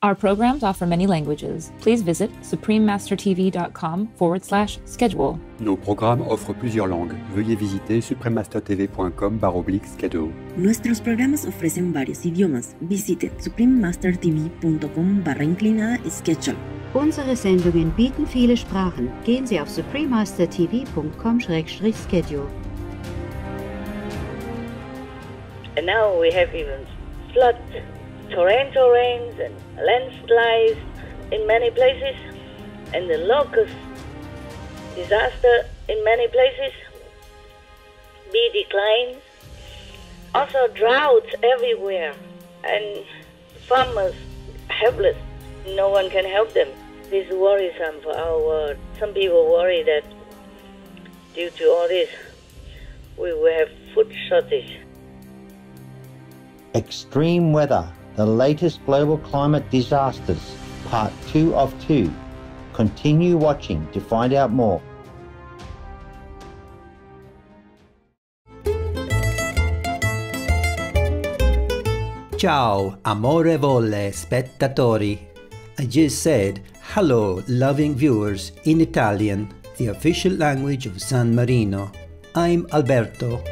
Our programs offer many languages. Please visit suprememastertv.com/schedule. Nos programmes offrent plusieurs langues. Veuillez visiter suprememastertv.com/schedule. Nuestros programas ofrecen varios idiomas. Visite suprememastertv.com/schedule. Unsere Sendungen bieten viele Sprachen. Gehen Sie auf suprememastertv.com/schedule. And now we have even flood, torrential rains and landslides in many places, and the locust disaster in many places, bee declines, also droughts everywhere, and farmers helpless. No one can help them. This is worrisome for our world. Some people worry that due to all this, we will have food shortage. Extreme weather, the latest global climate disasters, part 2 of 2. Continue watching to find out more. Ciao, amorevole spettatori. I just said hello, loving viewers, in Italian, the official language of San Marino. I'm Alberto.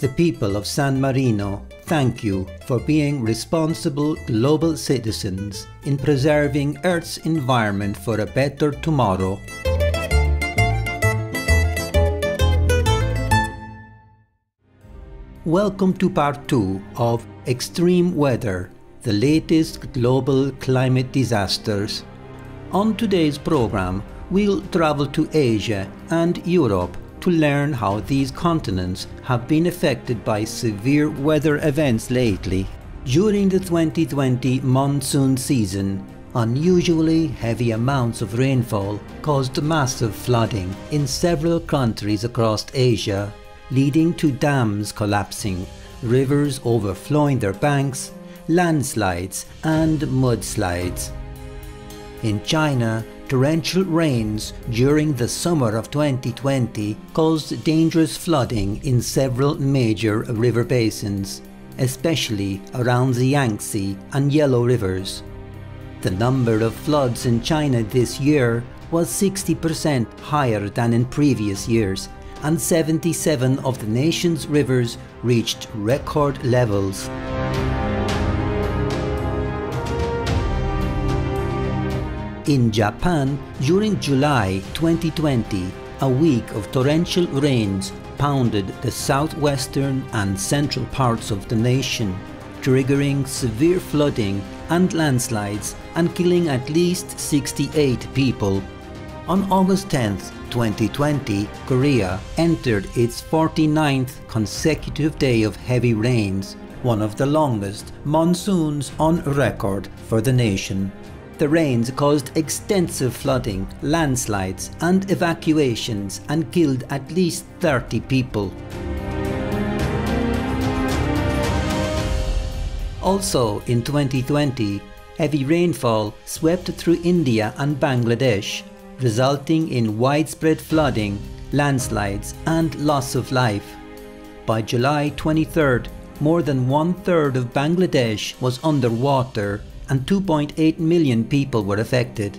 The people of San Marino, thank you for being responsible global citizens in preserving Earth's environment for a better tomorrow. Welcome to part 2 of Extreme Weather, the latest global climate disasters. On today's program, we'll travel to Asia and Europe to learn how these continents have been affected by severe weather events lately. During the 2020 monsoon season, unusually heavy amounts of rainfall caused massive flooding in several countries across Asia, leading to dams collapsing, rivers overflowing their banks, landslides and mudslides. In China, torrential rains during the summer of 2020 caused dangerous flooding in several major river basins, especially around the Yangtze and Yellow rivers. The number of floods in China this year was 60% higher than in previous years, and 77 of the nation's rivers reached record levels. In Japan, during July 2020, a week of torrential rains pounded the southwestern and central parts of the nation, triggering severe flooding and landslides and killing at least 68 people. On August 10, 2020, Korea entered its 49th consecutive day of heavy rains, one of the longest monsoons on record for the nation. The rains caused extensive flooding, landslides and evacuations and killed at least 30 people. Also in 2020, heavy rainfall swept through India and Bangladesh, resulting in widespread flooding, landslides and loss of life. By July 23rd, more than 1/3 of Bangladesh was underwater and 2.8 million people were affected.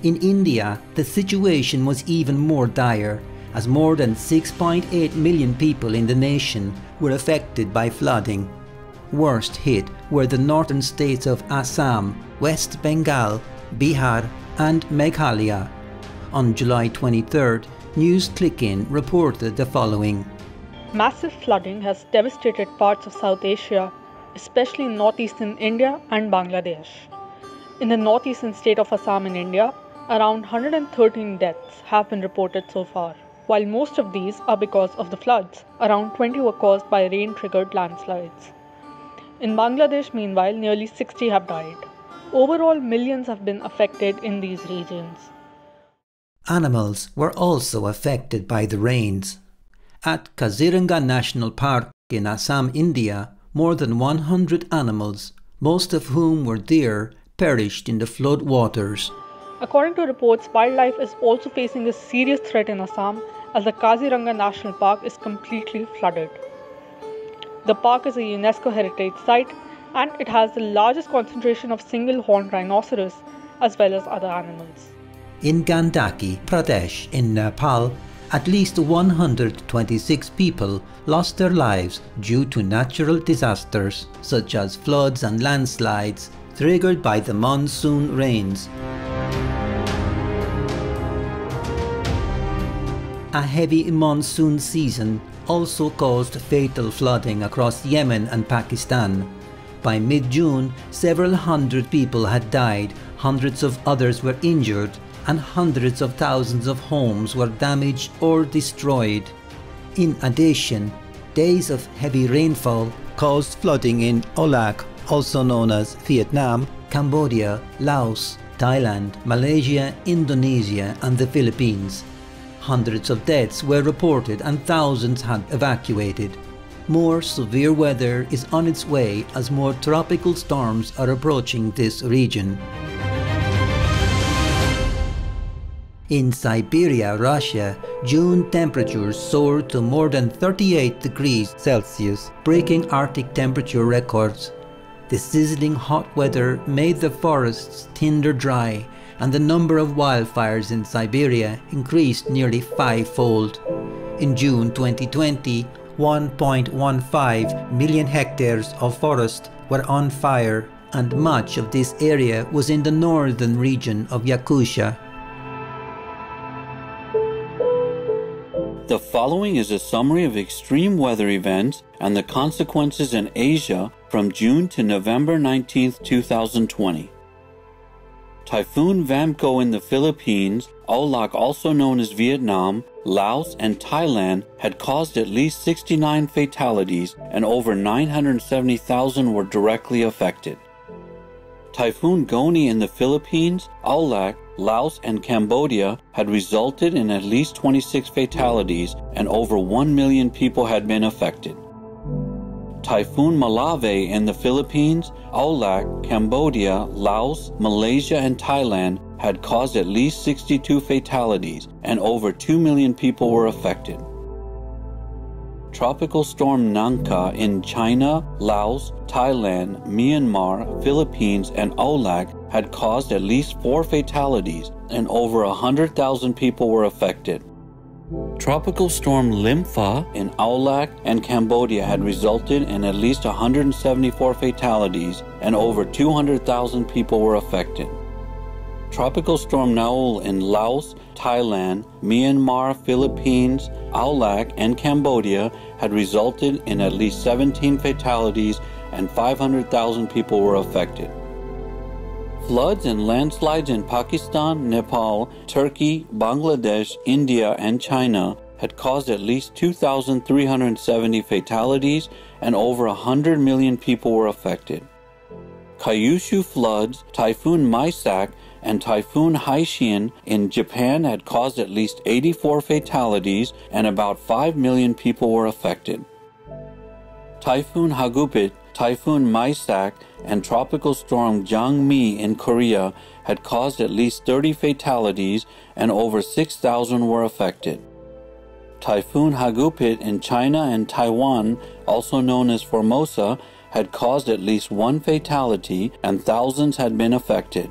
In India, the situation was even more dire, as more than 6.8 million people in the nation were affected by flooding. Worst hit were the northern states of Assam, West Bengal, Bihar and Meghalaya. On July 23rd, News Click-In reported the following. Massive flooding has devastated parts of South Asia, especially in northeastern India and Bangladesh. In the northeastern state of Assam in India, around 113 deaths have been reported so far. While most of these are because of the floods, around 20 were caused by rain-triggered landslides. In Bangladesh, meanwhile, nearly 60 have died. Overall, millions have been affected in these regions. Animals were also affected by the rains. At Kaziranga National Park in Assam, India, more than 100 animals, most of whom were deer, perished in the flood waters. According to reports, wildlife is also facing a serious threat in Assam as the Kaziranga National Park is completely flooded. The park is a UNESCO heritage site and it has the largest concentration of single-horned rhinoceros as well as other animals. In Gandaki, Pradesh, in Nepal, at least 126 people lost their lives due to natural disasters such as floods and landslides triggered by the monsoon rains. A heavy monsoon season also caused fatal flooding across Yemen and Pakistan. By mid-June, several hundred people had died, hundreds of others were injured, and hundreds of thousands of homes were damaged or destroyed. In addition, days of heavy rainfall caused flooding in Olac, also known as Vietnam, Cambodia, Laos, Thailand, Malaysia, Indonesia, and the Philippines. Hundreds of deaths were reported and thousands had evacuated. More severe weather is on its way as more tropical storms are approaching this region. In Siberia, Russia, June temperatures soared to more than 38 degrees Celsius, breaking Arctic temperature records. The sizzling hot weather made the forests tinder dry, and the number of wildfires in Siberia increased nearly fivefold. In June 2020, 1.15 million hectares of forest were on fire, and much of this area was in the northern region of Yakutia. The following is a summary of extreme weather events and the consequences in Asia from June to November 19, 2020. Typhoon Vamco in the Philippines, Olac also known as Vietnam, Laos, and Thailand had caused at least 69 fatalities and over 970,000 were directly affected. Typhoon Goni in the Philippines, Olac, Laos, and Cambodia had resulted in at least 26 fatalities and over 1 million people had been affected. Typhoon Malave in the Philippines, Olac, Cambodia, Laos, Malaysia, and Thailand had caused at least 62 fatalities and over 2 million people were affected. Tropical Storm Nangka in China, Laos, Thailand, Myanmar, Philippines, and Olac had caused at least 4 fatalities and over 100,000 people were affected. Tropical Storm Limpha in Olac and Cambodia had resulted in at least 174 fatalities and over 200,000 people were affected. Tropical Storm Naul in Laos, Thailand, Myanmar, Philippines, Olac, and Cambodia had resulted in at least 17 fatalities and 500,000 people were affected. Floods and landslides in Pakistan, Nepal, Turkey, Bangladesh, India, and China had caused at least 2,370 fatalities and over 100 million people were affected. Kyushu floods, Typhoon Maisak, and Typhoon Haishin in Japan had caused at least 84 fatalities and about 5 million people were affected. Typhoon Hagupit, Typhoon Maisak, and Tropical Storm Jangmi in Korea had caused at least 30 fatalities and over 6,000 were affected. Typhoon Hagupit in China and Taiwan, also known as Formosa, had caused at least 1 fatality and thousands had been affected.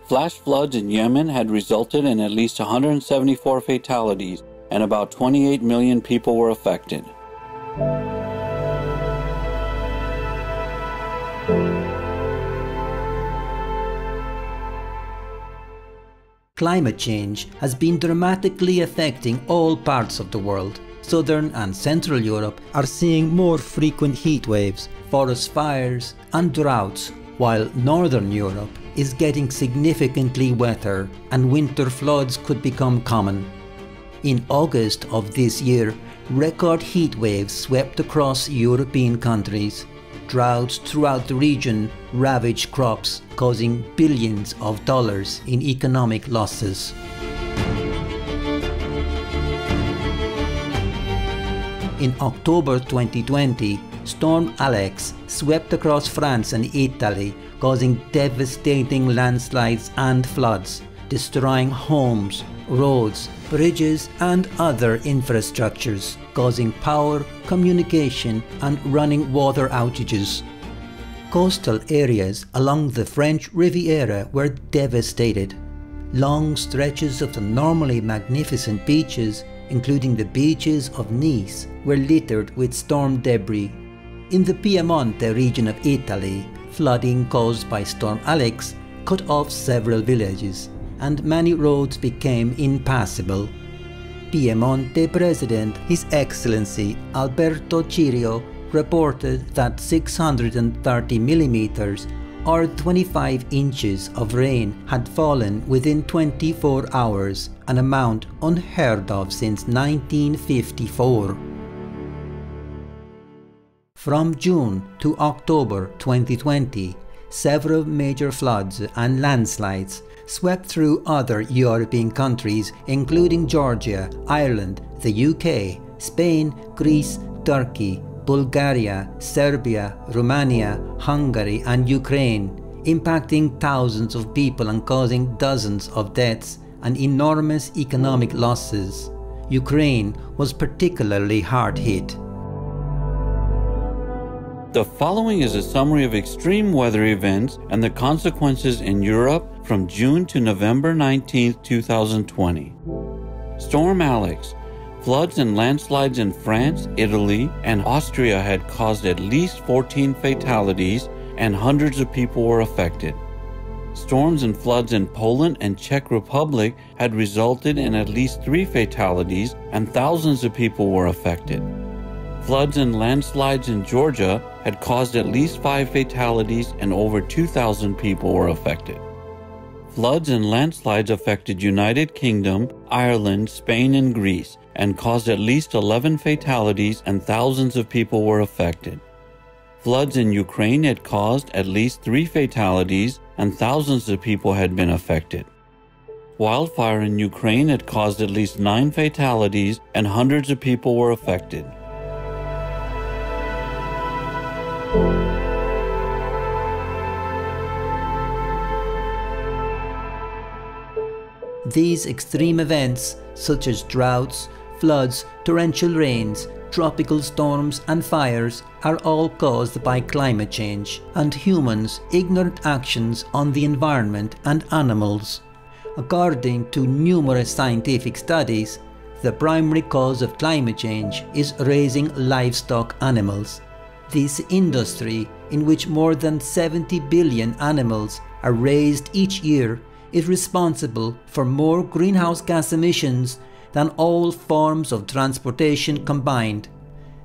Flash floods in Yemen had resulted in at least 174 fatalities and about 28 million people were affected. Climate change has been dramatically affecting all parts of the world. Southern and Central Europe are seeing more frequent heat waves, forest fires, and droughts, while Northern Europe is getting significantly wetter and winter floods could become common. In August of this year, record heat waves swept across European countries. Droughts throughout the region ravaged crops, causing billions of dollars in economic losses. In October 2020, Storm Alex swept across France and Italy, causing devastating landslides and floods, destroying homes, roads, bridges and other infrastructures, causing power, communication and running water outages. Coastal areas along the French Riviera were devastated. Long stretches of the normally magnificent beaches, including the beaches of Nice, were littered with storm debris. In the Piemonte region of Italy, flooding caused by Storm Alex cut off several villages, and many roads became impassable. Piemonte President His Excellency Alberto Cirio reported that 630 millimeters or 25 inches of rain had fallen within 24 hours, an amount unheard of since 1954. From June to October 2020, several major floods and landslides swept through other European countries including Georgia, Ireland, the UK, Spain, Greece, Turkey, Bulgaria, Serbia, Romania, Hungary and Ukraine, impacting thousands of people and causing dozens of deaths and enormous economic losses. Ukraine was particularly hard hit. The following is a summary of extreme weather events and the consequences in Europe from June to November 19, 2020. Storm Alex. Floods and landslides in France, Italy, and Austria had caused at least 14 fatalities and hundreds of people were affected. Storms and floods in Poland and Czech Republic had resulted in at least 3 fatalities and thousands of people were affected. Floods and landslides in Georgia had caused at least 5 fatalities and over 2,000 people were affected. Floods and landslides affected United Kingdom, Ireland, Spain, and Greece, and caused at least 11 fatalities and thousands of people were affected. Floods in Ukraine had caused at least 3 fatalities and thousands of people had been affected. Wildfire in Ukraine had caused at least 9 fatalities and hundreds of people were affected. These extreme events, such as droughts, floods, torrential rains, tropical storms and fires, are all caused by climate change and humans' ignorant actions on the environment and animals. According to numerous scientific studies, the primary cause of climate change is raising livestock animals. This industry, in which more than 70 billion animals are raised each year, is responsible for more greenhouse gas emissions than all forms of transportation combined.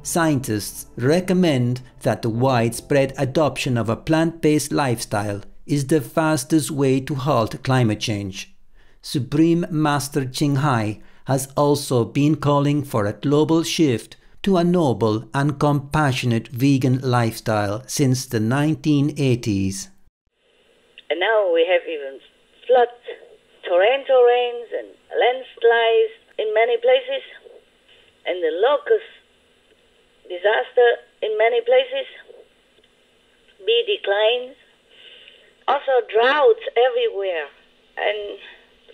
Scientists recommend that the widespread adoption of a plant-based lifestyle is the fastest way to halt climate change. Supreme Master Ching Hai has also been calling for a global shift to a noble and compassionate vegan lifestyle since the 1980s. And now we have even floods, torrential rains and landslides in many places, and the locust disaster in many places, bee declines, also droughts everywhere, and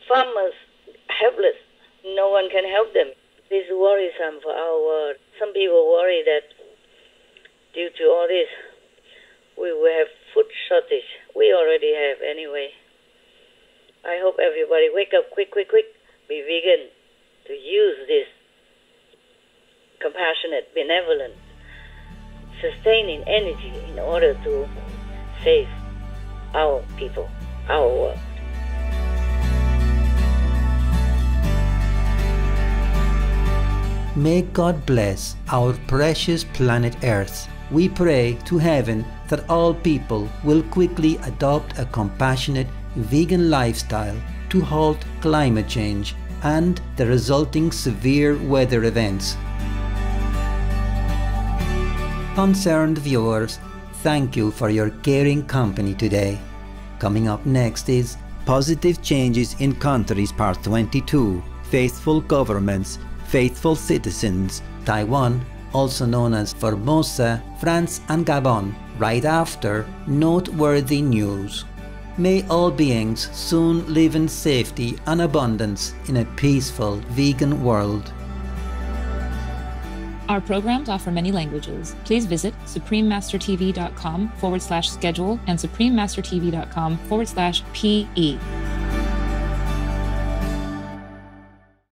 farmers helpless. No one can help them. This is worrisome for our world. Some people worry that due to all this, we will have food shortage. We already have anyway. I hope everybody wake up quick, be vegan, to use this compassionate, benevolent, sustaining energy in order to save our people, our world. May God bless our precious planet Earth. We pray to heaven that all people will quickly adopt a compassionate, vegan lifestyle to halt climate change and the resulting severe weather events. Concerned viewers, thank you for your caring company today. Coming up next is Positive Changes in Countries Part 22, Faithful Governments, Faithful Citizens, Taiwan, also known as Formosa, France and Gabon, right after Noteworthy News. May all beings soon live in safety and abundance in a peaceful vegan world. Our programs offer many languages. Please visit suprememastertv.com/schedule and suprememastertv.com/PE.